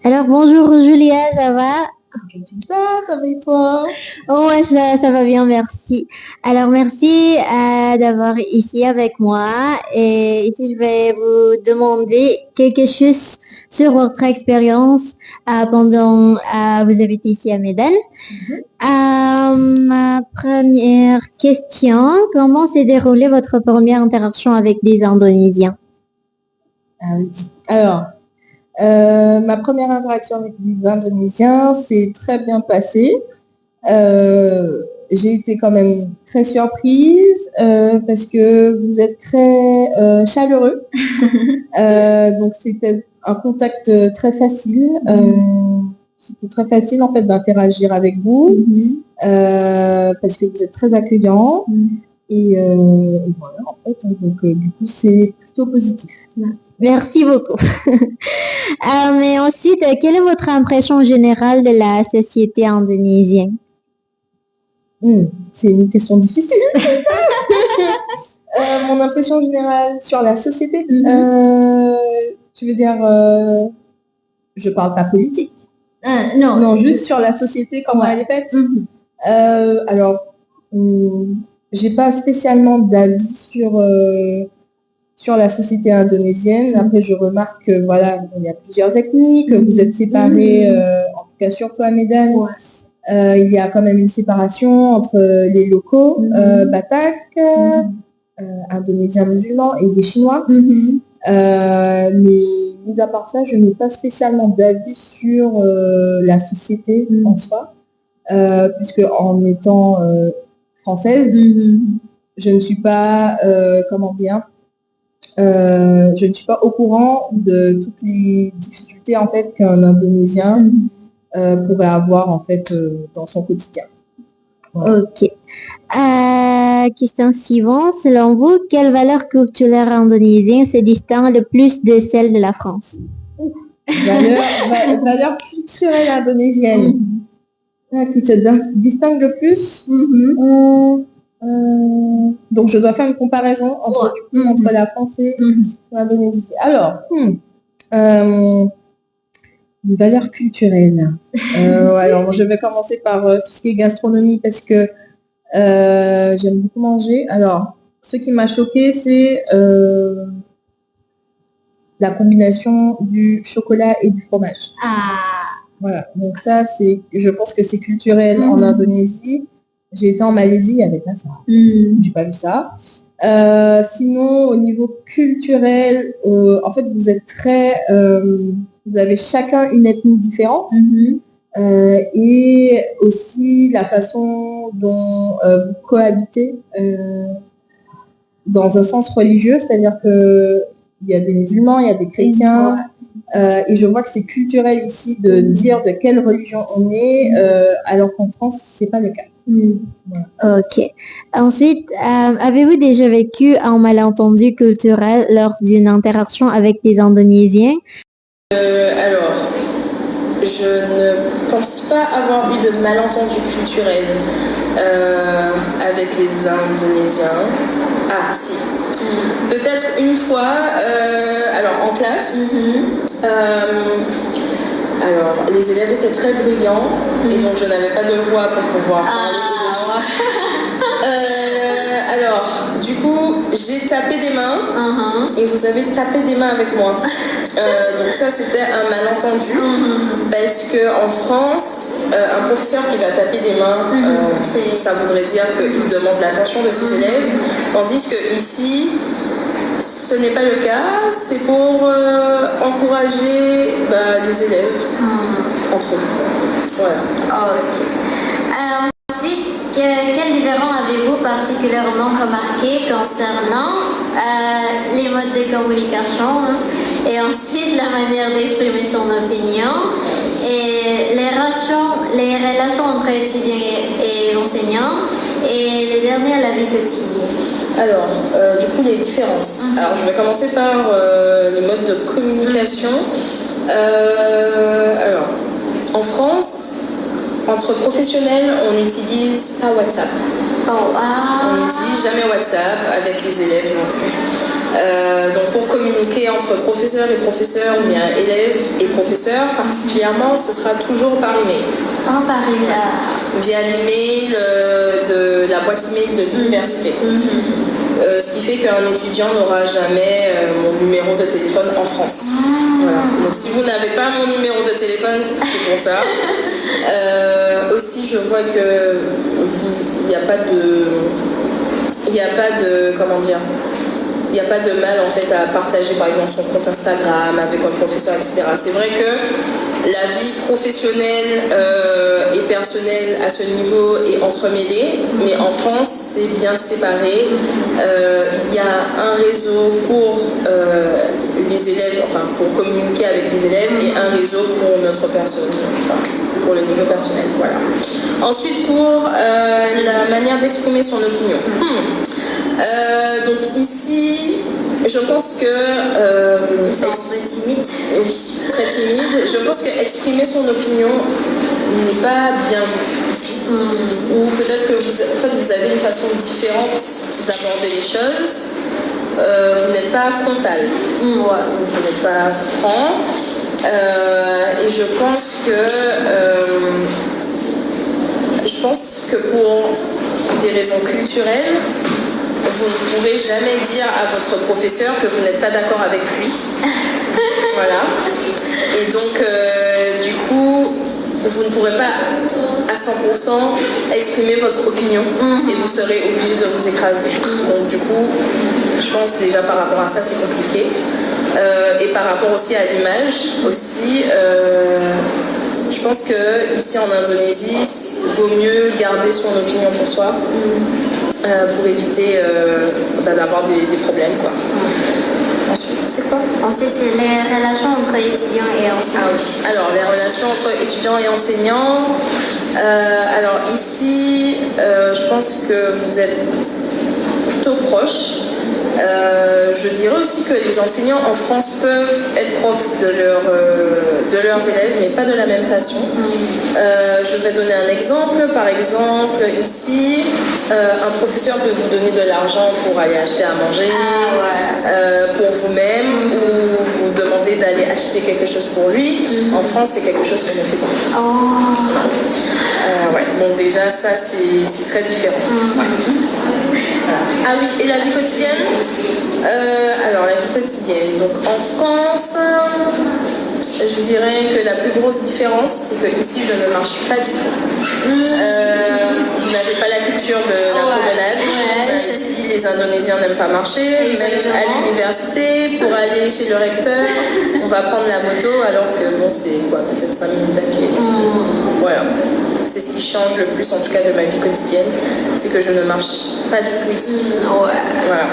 Alors bonjour Julia, ça va? Ça va et toi? Oh ouais, ça va bien, merci. Alors merci d'avoir ici avec moi et ici je vais vous demander quelque chose sur votre expérience pendant vous habitez ici à Medan. Ma première question, comment s'est déroulée votre première interaction avec des Indonésiens? Ah oui. Alors, ma première interaction avec les Indonésiens s'est très bien passée. J'ai été quand même très surprise parce que vous êtes très chaleureux. Donc c'était un contact très facile. C'était très facile en fait d'interagir avec vous parce que vous êtes très accueillant. Et voilà en fait. Donc du coup c'est plutôt positif. Merci beaucoup. Mais ensuite, quelle est votre impression générale de la société indonésienne? C'est une question difficile. Mon impression générale sur la société, tu veux dire, je parle pas politique. Non, juste sur la société, comment elle est faite. Alors, j'ai pas spécialement d'avis sur la société indonésienne. Après, je remarque que voilà, il y a plusieurs ethnies, que vous êtes séparés, en tout cas surtout à Medan. Il y a quand même une séparation entre les locaux, Batak, Indonésiens musulmans et les Chinois. Mais mis à part ça, je n'ai pas spécialement d'avis sur la société en soi, puisque en étant française, je ne suis pas, je ne suis pas au courant de toutes les difficultés en fait qu'un Indonésien pourrait avoir en fait dans son quotidien. Voilà. Ok. Question suivante. Selon vous, quelle valeur culturelle indonésienne se distingue le plus de celle de la France? Valeur culturelle indonésienne qui se distingue le plus. Donc je dois faire une comparaison entre la France et l'Indonésie. Alors, une valeur culturelle. Alors, je vais commencer par tout ce qui est gastronomie parce que j'aime beaucoup manger. Alors, ce qui m'a choqué, c'est la combination du chocolat et du fromage. Voilà. Donc ça, je pense que c'est culturel en Indonésie. J'ai été en Malaisie, il n'y avait pas ça. J'ai pas vu ça. Sinon, au niveau culturel, en fait, vous êtes vous avez chacun une ethnie différente. Et aussi la façon dont vous cohabitez dans un sens religieux, c'est-à-dire que il y a des musulmans, il y a des chrétiens, et je vois que c'est culturel ici de dire de quelle religion on est, alors qu'en France, c'est pas le cas. Voilà. Ok. Ensuite, avez-vous déjà vécu un malentendu culturel lors d'une interaction avec des Indonésiens? Alors, je ne pense pas avoir eu de malentendu culturel avec les Indonésiens. Ah, si. Peut-être une fois, alors en classe, alors les élèves étaient très bruyants et donc je n'avais pas de voix pour pouvoir parler au-dessus. Alors, du coup, j'ai tapé des mains et vous avez tapé des mains avec moi. Donc ça, c'était un malentendu parce qu'en France, un professeur qui va taper des mains, ça voudrait dire qu'il demande l'attention de ses élèves, tandis que ici, ce n'est pas le cas, c'est pour encourager les élèves entre eux. Voilà. Ensuite, quel différent avez-vous particulièrement remarqué concernant les modes de communication et ensuite la manière d'exprimer son opinion et les relations entre étudiants et enseignants et les derniers à la vie quotidienne? Alors, du coup, les différences. Alors, je vais commencer par les modes de communication. Alors, en France, entre professionnels, on n'utilise pas WhatsApp. On n'utilise jamais WhatsApp avec les élèves non plus. Donc pour communiquer entre professeurs et professeurs, ou bien élèves et professeurs particulièrement, ce sera toujours par email. Par email. Via l'email de la boîte email de l'université. Ce qui fait qu'un étudiant n'aura jamais mon numéro de téléphone en France. Voilà. Donc si vous n'avez pas mon numéro de téléphone, c'est pour ça. Aussi, je vois que il n'y a pas de comment dire. Il n'y a pas de mal en fait à partager par exemple son compte Instagram avec un professeur, etc. C'est vrai que la vie professionnelle et personnelle à ce niveau est entremêlée, mais en France c'est bien séparé. Il y a un réseau pour les élèves, enfin pour communiquer avec les élèves, et un réseau pour notre personne, enfin pour le niveau personnel. Voilà. Ensuite pour la manière d'exprimer son opinion. Donc ici, je pense que... Ils sont un peu timides. Oui, très timide. Je pense qu'exprimer son opinion n'est pas bien vu ici. Ou peut-être que vous avez une façon différente d'aborder les choses. Vous n'êtes pas frontal. Vous n'êtes pas franc. Et je pense que pour des raisons culturelles, vous ne pourrez jamais dire à votre professeur que vous n'êtes pas d'accord avec lui. Voilà. Et donc, du coup, vous ne pourrez pas à 100% exprimer votre opinion et vous serez obligé de vous écraser. Donc, du coup, je pense déjà par rapport à ça, c'est compliqué. Et par rapport aussi à l'image, je pense qu'ici en Indonésie, il vaut mieux garder son opinion pour soi. Pour éviter d'avoir des problèmes, quoi. Ensuite, c'est quoi? Ensuite, c'est les relations entre étudiants et enseignants. Alors, les relations entre étudiants et enseignants. Alors ici, je pense que vous êtes plutôt proches. Je dirais aussi que les enseignants en France peuvent être profs de leurs élèves, mais pas de la même façon. Je vais donner un exemple. Par exemple, ici, un professeur peut vous donner de l'argent pour aller acheter à manger, pour vous-même, ou vous demander d'aller acheter quelque chose pour lui. En France, c'est quelque chose qu'on ne fait pas. Donc déjà, ça, c'est très différent. Voilà. Ah oui, et la vie quotidienne? Alors, la vie quotidienne. Donc, en France, je dirais que la plus grosse différence, c'est que ici, je ne marche pas du tout. Vous n'avez pas la culture de la promenade. Ici, les Indonésiens n'aiment pas marcher. Même à l'université, pour aller chez le recteur, on va prendre la moto, alors que bon, c'est quoi, peut-être 5 minutes à pied. Voilà. C'est ce qui change le plus, en tout cas, de ma vie quotidienne, c'est que je ne marche pas du tout ici. Voilà.